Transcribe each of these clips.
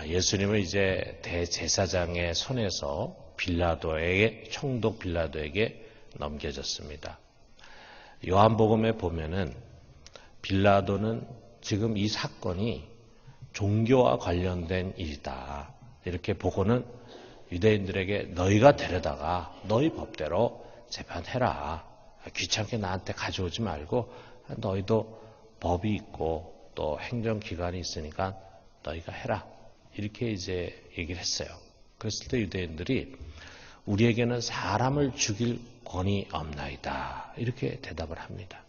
예수님은 이제 대제사장의 손에서 총독 빌라도에게 넘겨졌습니다. 요한복음에 보면은 빌라도는 지금 이 사건이 종교와 관련된 일이다 이렇게 보고는 유대인들에게 너희가 데려다가 너희 법대로 재판해라. 귀찮게 나한테 가져오지 말고 너희도 법이 있고 또 행정기관이 있으니까 너희가 해라. 이렇게 이제 얘기를 했어요. 그랬을 때 유대인들이 우리에게는 사람을 죽일 권이 없나이다. 이렇게 대답을 합니다.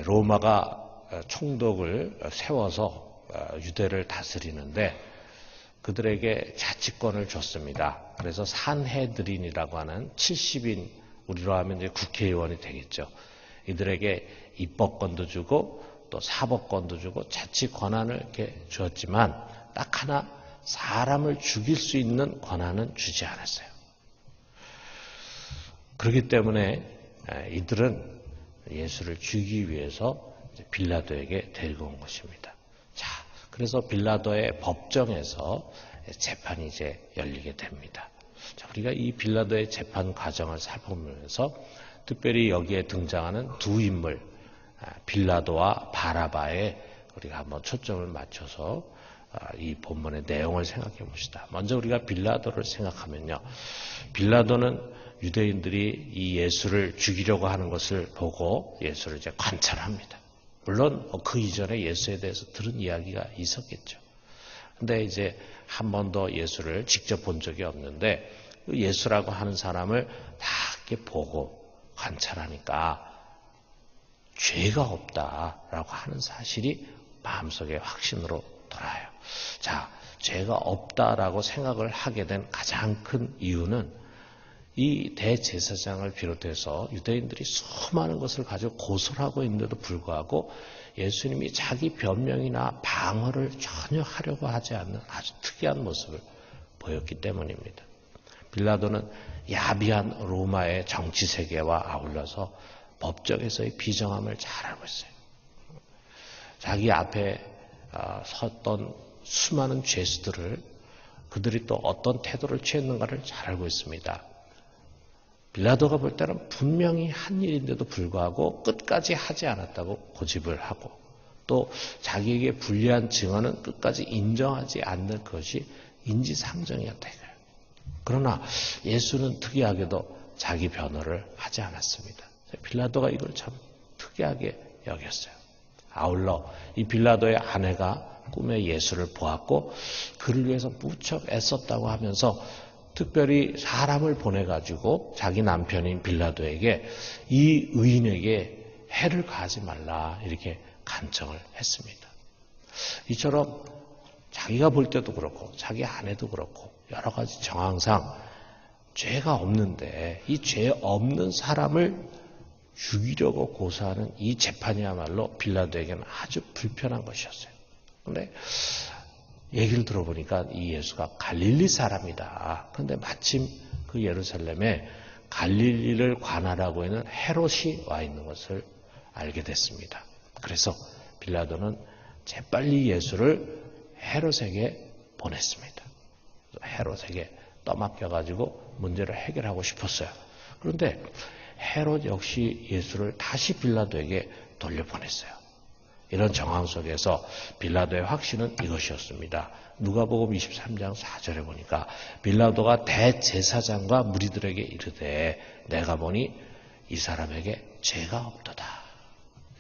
로마가 총독을 세워서 유대를 다스리는데 그들에게 자치권을 줬습니다. 그래서 산헤드린이라고 하는 70인, 우리로 하면 이제 국회의원이 되겠죠. 이들에게 입법권도 주고 또 사법권도 주고 자치 권한을 이렇게 주었지만 딱 하나 사람을 죽일 수 있는 권한은 주지 않았어요. 그렇기 때문에 이들은 예수를 죽이기 위해서 빌라도에게 데리고 온 것입니다. 자, 그래서 빌라도의 법정에서 재판이 이제 열리게 됩니다. 자, 우리가 이 빌라도의 재판 과정을 살펴보면서 특별히 여기에 등장하는 두 인물, 빌라도와 바라바에 우리가 한번 초점을 맞춰서 이 본문의 내용을 생각해 봅시다. 먼저 우리가 빌라도를 생각하면요. 빌라도는 유대인들이 이 예수를 죽이려고 하는 것을 보고 예수를 이제 관찰합니다. 물론 그 이전에 예수에 대해서 들은 이야기가 있었겠죠. 근데 이제 한 번도 예수를 직접 본 적이 없는데 예수라고 하는 사람을 다 이렇게 보고 관찰하니까 죄가 없다라고 하는 사실이 마음속에 확신으로 돌아요. 자, 죄가 없다라고 생각을 하게 된 가장 큰 이유는 이 대제사장을 비롯해서 유대인들이 수많은 것을 가지고 고소를 하고 있는데도 불구하고 예수님이 자기 변명이나 방어를 전혀 하려고 하지 않는 아주 특이한 모습을 보였기 때문입니다. 빌라도는 야비한 로마의 정치 세계와 아울러서 법정에서의 비정함을 잘 알고 있어요. 자기 앞에 섰던 수많은 죄수들을 그들이 또 어떤 태도를 취했는가를 잘 알고 있습니다. 빌라도가 볼 때는 분명히 한 일인데도 불구하고 끝까지 하지 않았다고 고집을 하고 또 자기에게 불리한 증언은 끝까지 인정하지 않는 것이 인지상정이었다 이거예요. 그러나 예수는 특이하게도 자기 변호를 하지 않았습니다. 빌라도가 이걸 참 특이하게 여겼어요. 아울러 이 빌라도의 아내가 꿈에 예수를 보았고 그를 위해서 무척 애썼다고 하면서 특별히 사람을 보내가지고 자기 남편인 빌라도에게 이 의인에게 해를 가하지 말라 이렇게 간청을 했습니다. 이처럼 자기가 볼 때도 그렇고 자기 아내도 그렇고 여러 가지 정황상 죄가 없는데 이 죄 없는 사람을 죽이려고 고소하는 이 재판이야말로 빌라도에게는 아주 불편한 것이었어요. 그런데 얘기를 들어보니까 이 예수가 갈릴리 사람이다. 그런데 마침 그 예루살렘에 갈릴리를 관할하고 있는 헤롯이 와 있는 것을 알게 됐습니다. 그래서 빌라도는 재빨리 예수를 헤롯에게 보냈습니다. 헤롯에게 떠맡겨가지고 문제를 해결하고 싶었어요. 그런데 헤롯 역시 예수를 다시 빌라도에게 돌려보냈어요. 이런 정황 속에서 빌라도의 확신은 이것이었습니다. 누가복음 23장 4절에 보니까 빌라도가 대제사장과 무리들에게 이르되 내가 보니 이 사람에게 죄가 없도다.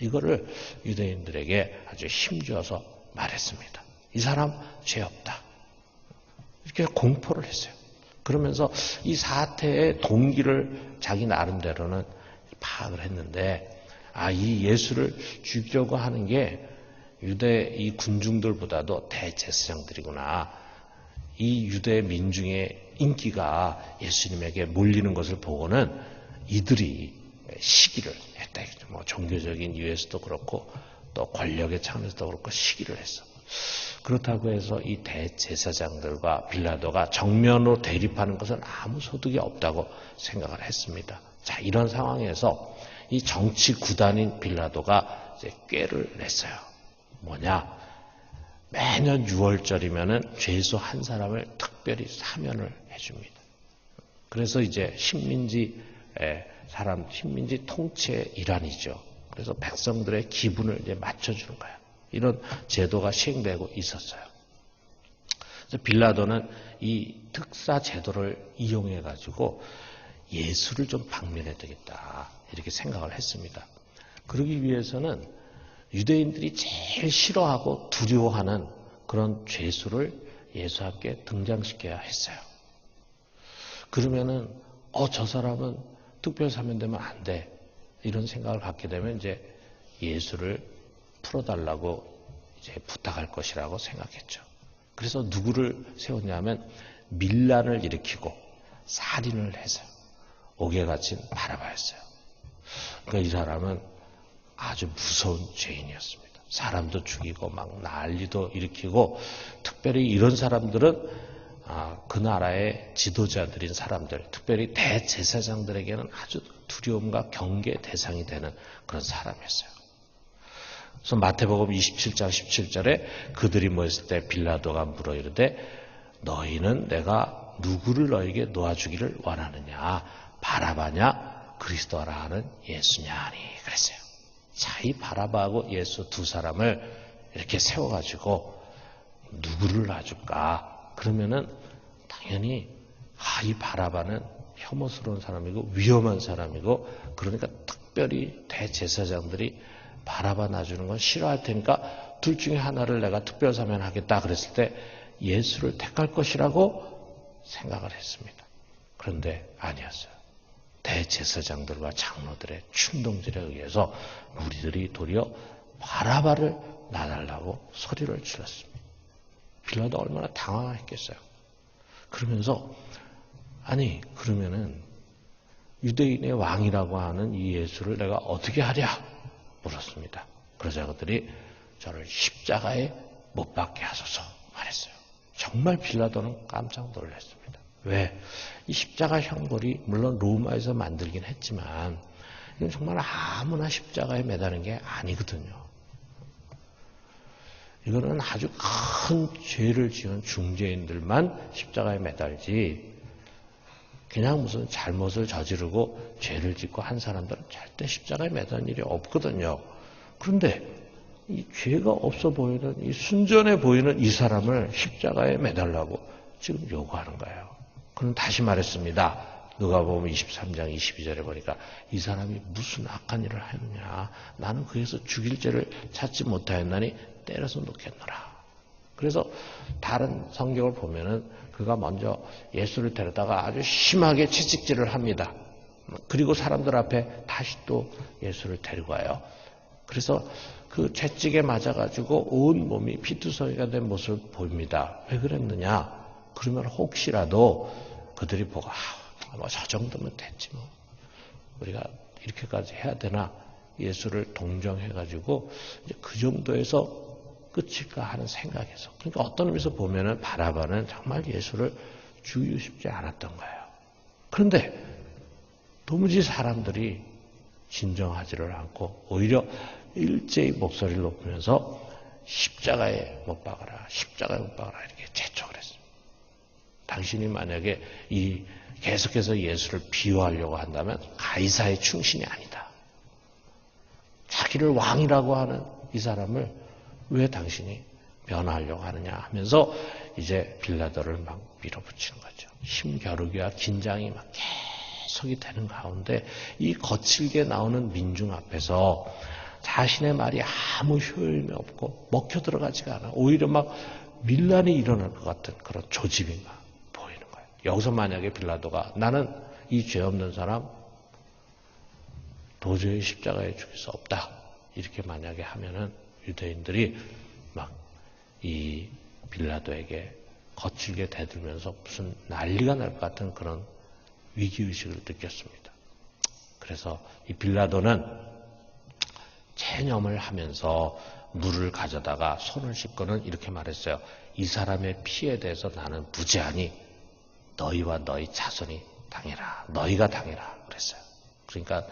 이거를 유대인들에게 아주 힘주어서 말했습니다. 이 사람 죄 없다. 이렇게 공포를 했어요. 그러면서 이 사태의 동기를 자기 나름대로는 파악을 했는데 이 예수를 죽이려고 하는 게 유대 이 군중들보다도 대제사장들이구나. 이 유대 민중의 인기가 예수님에게 몰리는 것을 보고는 이들이 시기를 했다. 뭐 종교적인 이유에서도 그렇고 또 권력의 차원에서도 그렇고 시기를 했어. 그렇다고 해서 이 대제사장들과 빌라도가 정면으로 대립하는 것은 아무 소득이 없다고 생각을 했습니다. 자, 이런 상황에서 이 정치 구단인 빌라도가 이제 꾀를 냈어요. 뭐냐? 매년 6월절이면은 죄수 한 사람을 특별히 사면을 해줍니다. 그래서 이제 식민지 통치의 일환이죠. 그래서 백성들의 기분을 이제 맞춰주는 거예요. 이런 제도가 시행되고 있었어요. 그래서 빌라도는 이 특사 제도를 이용해 가지고 예수를 좀 방면해야 되겠다 이렇게 생각을 했습니다. 그러기 위해서는 유대인들이 제일 싫어하고 두려워하는 그런 죄수를 예수와 함께 등장시켜야 했어요. 그러면은 저 사람은 특별 사면되면 안 돼. 이런 생각을 갖게 되면 이제 예수를 풀어달라고 이제 부탁할 것이라고 생각했죠. 그래서 누구를 세웠냐면 밀란을 일으키고 살인을 해서 옥에 갇힌 바라바였어요. 그러니까 이 사람은 아주 무서운 죄인이었습니다. 사람도 죽이고 막 난리도 일으키고, 특별히 이런 사람들은 그 나라의 지도자들인 사람들, 특별히 대제사장들에게는 아주 두려움과 경계의 대상이 되는 그런 사람이었어요. 그래서 마태복음 27장 17절에 그들이 모였을 때 빌라도가 물어 이르되 너희는 내가 누구를 너에게 놓아주기를 원하느냐, 바라바냐 그리스도라 하는 예수냐니 그랬어요. 자, 이 바라바하고 예수 두 사람을 이렇게 세워가지고 누구를 놔줄까? 그러면은 당연히 이 바라바는 혐오스러운 사람이고 위험한 사람이고, 그러니까 특별히 대제사장들이 바라바 놔주는 건 싫어할 테니까 둘 중에 하나를 내가 특별 사면하겠다 그랬을 때 예수를 택할 것이라고 생각을 했습니다. 그런데 아니었어요. 대제사장들과 장로들의 충동질에 의해서 무리들이 도리어 바라바를 놔달라고 소리를 질렀습니다. 빌라도 얼마나 당황했겠어요. 그러면서 그러면은 유대인의 왕이라고 하는 이 예수를 내가 어떻게 하랴 물었습니다. 그러자 그들이 저를 십자가에 못 박게 하소서 말했어요. 정말 빌라도는 깜짝 놀랐습니다. 왜? 이 십자가 형벌이 물론 로마에서 만들긴 했지만 이건 정말 아무나 십자가에 매다는 게 아니거든요. 이거는 아주 큰 죄를 지은 중죄인들만 십자가에 매달지, 그냥 무슨 잘못을 저지르고 죄를 짓고 한 사람들은 절대 십자가에 매다는 일이 없거든요. 그런데 이 죄가 없어 보이는, 이 순전해 보이는 이 사람을 십자가에 매달라고 지금 요구하는 거예요. 그럼 다시 말했습니다. 누가복음 23장 22절에 보니까 이 사람이 무슨 악한 일을 하느냐, 나는 그에서 죽일 죄를 찾지 못하였나니 때려서 놓겠노라. 그래서 다른 성경을 보면은 그가 먼저 예수를 데려다가 아주 심하게 채찍질을 합니다. 그리고 사람들 앞에 다시 또 예수를 데리고 와요. 그래서 그 채찍에 맞아가지고 온 몸이 피투성이가 된 모습을 보입니다. 왜 그랬느냐? 그러면 혹시라도 그들이 보고 저 정도면 됐지 뭐, 우리가 이렇게까지 해야 되나, 예수를 동정해가지고 이제 그 정도에서 끝일까 하는 생각에서. 그러니까 어떤 의미에서 보면은 바라바는 정말 예수를 죽이고 싶지 않았던 거예요. 그런데 도무지 사람들이 진정하지를 않고 오히려 일제히 목소리를 높이면서 십자가에 못 박아라, 십자가에 못 박아라 이렇게 재촉을 했습니다. 당신이 만약에 계속해서 예수를 비유하려고 한다면 가이사의 충신이 아니다. 자기를 왕이라고 하는 이 사람을 왜 당신이 변화하려고 하느냐 하면서 이제 빌라도를 막 밀어붙이는 거죠. 힘겨루기와 긴장이 막 계속이 되는 가운데 이 거칠게 나오는 민중 앞에서 자신의 말이 아무 효용이 없고 먹혀 들어가지가 않아. 오히려 막 밀란이 일어날 것 같은 그런 조짐이 막 보이는 거예요. 여기서 만약에 빌라도가 나는 이 죄 없는 사람 도저히 십자가에 죽일 수 없다 이렇게 만약에 하면은 유대인들이 막 이 빌라도에게 거칠게 대들면서 무슨 난리가 날 것 같은 그런 위기의식을 느꼈습니다. 그래서 이 빌라도는 체념을 하면서 물을 가져다가 손을 씻고는 이렇게 말했어요. 이 사람의 피에 대해서 나는 무죄하니 너희와 너희 자손이 당해라. 너희가 당해라. 그랬어요. 그러니까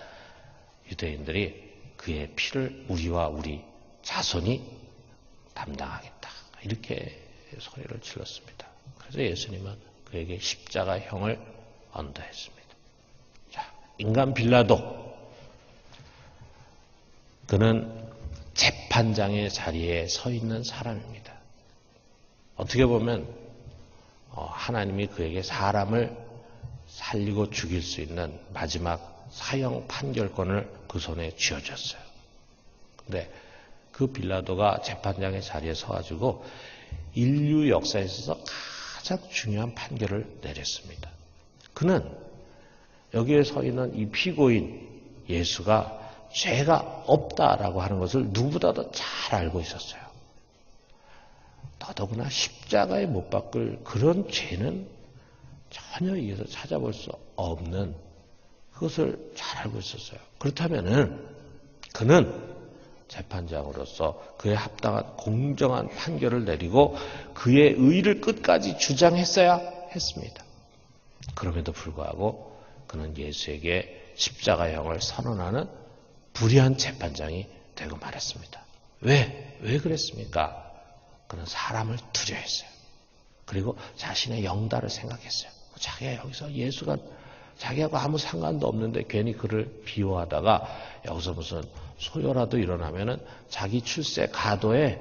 유대인들이 그의 피를 우리와 우리 자손이 담당하겠다. 이렇게 소리를 질렀습니다. 그래서 예수님은 그에게 십자가형을 언도했습니다. 자, 인간 빌라도, 그는 재판장의 자리에 서 있는 사람입니다. 어떻게 보면 하나님이 그에게 사람을 살리고 죽일 수 있는 마지막 사형 판결권을 그 손에 쥐어줬어요. 근데 그 빌라도가 재판장의 자리에 서가지고 인류 역사에 있어서 가장 중요한 판결을 내렸습니다. 그는 여기에 서 있는 이 피고인 예수가 죄가 없다라고 하는 것을 누구보다도 잘 알고 있었어요. 더더구나 십자가에 못 박을 그런 죄는 전혀 이에서 찾아볼 수 없는 그것을 잘 알고 있었어요. 그렇다면은 그는 재판장으로서 그에 합당한 공정한 판결을 내리고 그의 의를 끝까지 주장했어야 했습니다. 그럼에도 불구하고 그는 예수에게 십자가형을 선언하는 불의한 재판장이 되고 말았습니다. 왜 그랬습니까? 그는 사람을 두려워했어요. 그리고 자신의 영달을 생각했어요. 자기가 여기서 예수가 자기하고 아무 상관도 없는데 괜히 그를 비호하다가 여기서 무슨 소요라도 일어나면은 자기 출세 가도에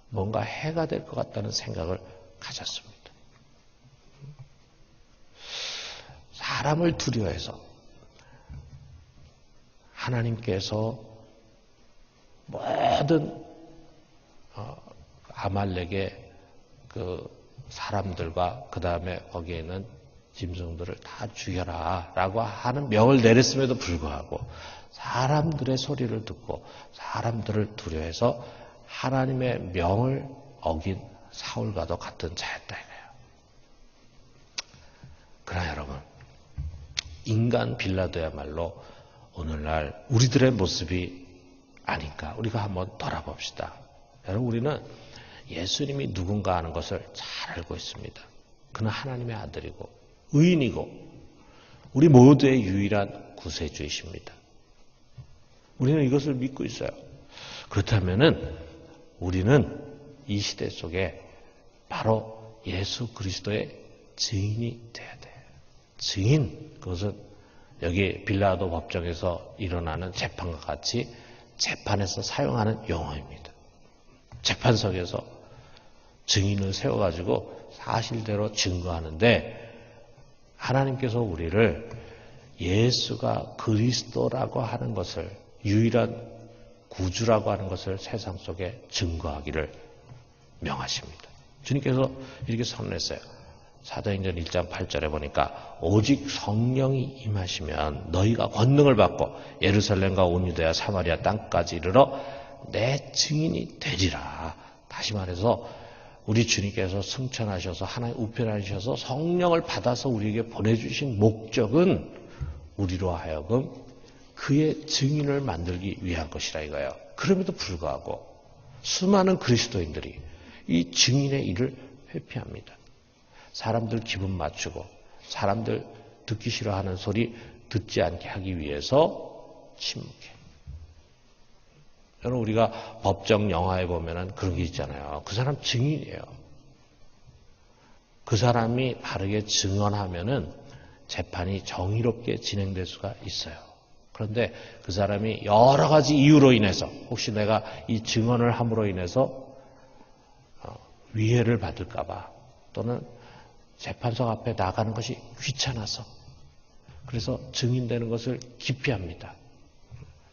뭔가 해가 될 것 같다는 생각을 가졌습니다. 사람을 두려워해서 하나님께서 모든 아말렉의 그 사람들과 그 다음에 거기에 있는 짐승들을 다 죽여라 라고 하는 명을 내렸음에도 불구하고 사람들의 소리를 듣고 사람들을 두려워해서 하나님의 명을 어긴 사울과도 같은 자였다 이거예요. 그러나 여러분, 인간 빌라도야말로 오늘날 우리들의 모습이 아닌가 우리가 한번 돌아봅시다. 여러분, 우리는 예수님이 누군가 하는 것을 잘 알고 있습니다. 그는 하나님의 아들이고 의인이고 우리 모두의 유일한 구세주이십니다. 우리는 이것을 믿고 있어요. 그렇다면은 우리는 이 시대 속에 바로 예수 그리스도의 증인이 돼야 돼요. 증인, 그것은 여기 빌라도 법정에서 일어나는 재판과 같이 재판에서 사용하는 용어입니다. 재판석에서 증인을 세워가지고 사실대로 증거하는데 하나님께서 우리를 예수가 그리스도라고 하는 것을, 유일한 구주라고 하는 것을 세상 속에 증거하기를 명하십니다. 주님께서 이렇게 선언했어요. 사도행전 1장 8절에 보니까 오직 성령이 임하시면 너희가 권능을 받고 예루살렘과 온 유대야 사마리아 땅까지 이르러 내 증인이 되리라. 다시 말해서 우리 주님께서 승천하셔서 하나님 우편하셔서 성령을 받아서 우리에게 보내주신 목적은 우리로 하여금 그의 증인을 만들기 위한 것이라 이거예요. 그럼에도 불구하고 수많은 그리스도인들이 이 증인의 일을 회피합니다. 사람들 기분 맞추고 사람들 듣기 싫어하는 소리 듣지 않게 하기 위해서 침묵해. 여러분, 우리가 법정 영화에 보면은 그런 게 있잖아요. 그 사람 증인이에요. 그 사람이 바르게 증언하면은 재판이 정의롭게 진행될 수가 있어요. 그런데 그 사람이 여러 가지 이유로 인해서 혹시 내가 이 증언을 함으로 인해서 위해를 받을까봐 또는 재판석 앞에 나가는 것이 귀찮아서 그래서 증인되는 것을 기피합니다.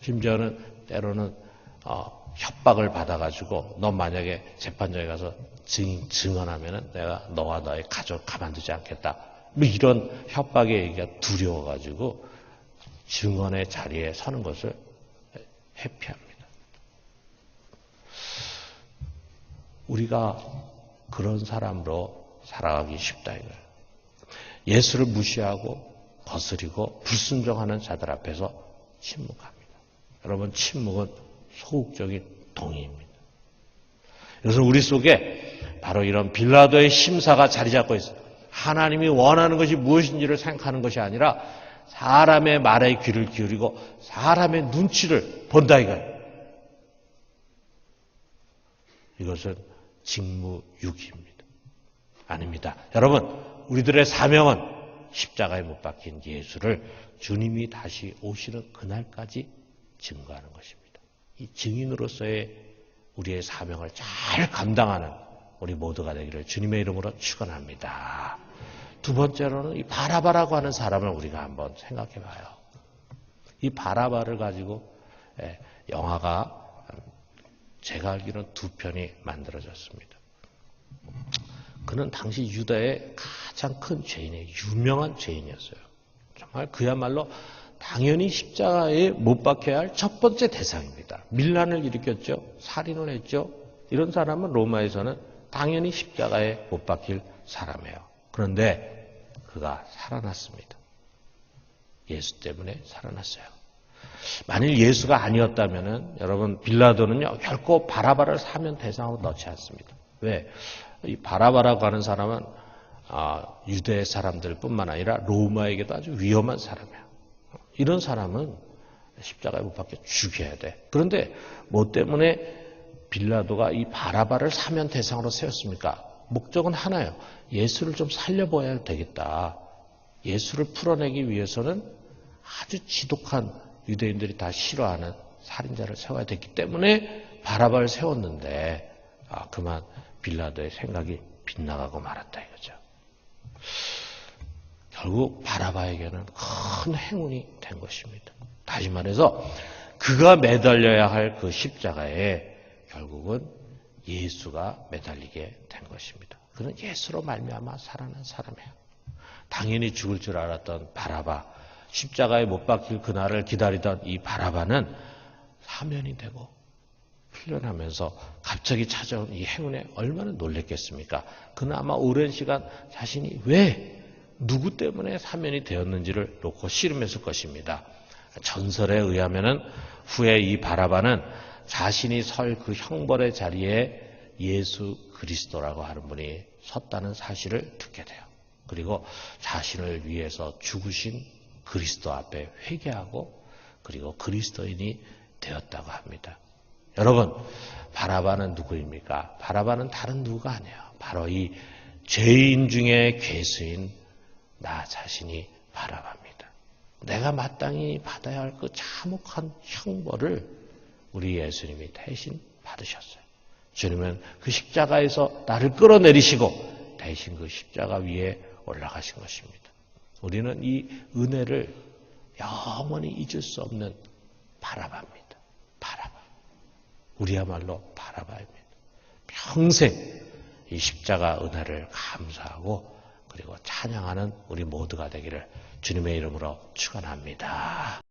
심지어는 때로는 협박을 받아가지고 너 만약에 재판장에 가서 증언하면은 내가 너와 너의 가족 가만두지 않겠다. 뭐 이런 협박의 얘기가 두려워가지고 증언의 자리에 서는 것을 회피합니다. 우리가 그런 사람으로 살아가기 쉽다 이거예요. 예수를 무시하고 거스리고 불순종하는 자들 앞에서 침묵합니다. 여러분, 침묵은 소극적인 동의입니다. 그래서 우리 속에 바로 이런 빌라도의 심사가 자리 잡고 있어요. 하나님이 원하는 것이 무엇인지를 생각하는 것이 아니라 사람의 말에 귀를 기울이고 사람의 눈치를 본다 이거예요. 이것은 직무유기입니다. 아닙니다. 여러분, 우리들의 사명은 십자가에 못 박힌 예수를 주님이 다시 오시는 그날까지 증거하는 것입니다. 이 증인으로서의 우리의 사명을 잘 감당하는 우리 모두가 되기를 주님의 이름으로 축원합니다. 두 번째로는 이 바라바라고 하는 사람을 우리가 한번 생각해 봐요. 이 바라바를 가지고 영화가 제가 알기로는 2편이 만들어졌습니다. 그는 당시 유다의 가장 큰 죄인이에요. 유명한 죄인이었어요. 정말 그야말로 당연히 십자가에 못 박혀야 할 첫 번째 대상입니다. 밀란을 일으켰죠. 살인을 했죠. 이런 사람은 로마에서는 당연히 십자가에 못 박힐 사람이에요. 그런데 그가 살아났습니다. 예수 때문에 살아났어요. 만일 예수가 아니었다면 여러분 빌라도는요 결코 바라바를 사면 대상으로 넣지 않습니다. 왜? 이 바라바라고 하는 사람은 유대 사람들뿐만 아니라 로마에게도 아주 위험한 사람이에요. 이런 사람은 십자가에 못 박혀 죽여야 돼. 그런데 뭐 때문에 빌라도가 이 바라바를 사면 대상으로 세웠습니까? 목적은 하나예요. 예수를 좀 살려봐야 되겠다. 예수를 풀어내기 위해서는 아주 지독한 유대인들이 다 싫어하는 살인자를 세워야 됐기 때문에 바라바를 세웠는데 그만 빌라도의 생각이 빗나가고 말았다 이거죠. 결국 바라바에게는 큰 행운이 된 것입니다. 다시 말해서 그가 매달려야 할 그 십자가에 결국은 예수가 매달리게 된 것입니다. 그는 예수로 말미암아 살아난 사람이에요. 당연히 죽을 줄 알았던 바라바, 십자가에 못 박힐 그날을 기다리던 이 바라바는 사면이 되고 풀려나면서 갑자기 찾아온 이 행운에 얼마나 놀랬겠습니까? 그는 아마 오랜 시간 자신이 왜 누구 때문에 사면이 되었는지를 놓고 씨름했을 것입니다. 전설에 의하면은 후에 이 바라바는 자신이 설 그 형벌의 자리에 예수 그리스도라고 하는 분이 섰다는 사실을 듣게 돼요. 그리고 자신을 위해서 죽으신 그리스도 앞에 회개하고 그리고 그리스도인이 되었다고 합니다. 여러분, 바라바는 누구입니까? 바라바는 다른 누구가 아니에요. 바로 이 죄인 중에 괴수인 나 자신이 바라바입니다. 내가 마땅히 받아야 할 그 참혹한 형벌을 우리 예수님이 대신 받으셨어요. 주님은 그 십자가에서 나를 끌어내리시고 대신 그 십자가 위에 올라가신 것입니다. 우리는 이 은혜를 영원히 잊을 수 없는 바라바입니다. 바라바. 우리야말로 바라바입니다. 평생 이 십자가 은혜를 감사하고 그리고 찬양하는 우리 모두가 되기를 주님의 이름으로 축원합니다.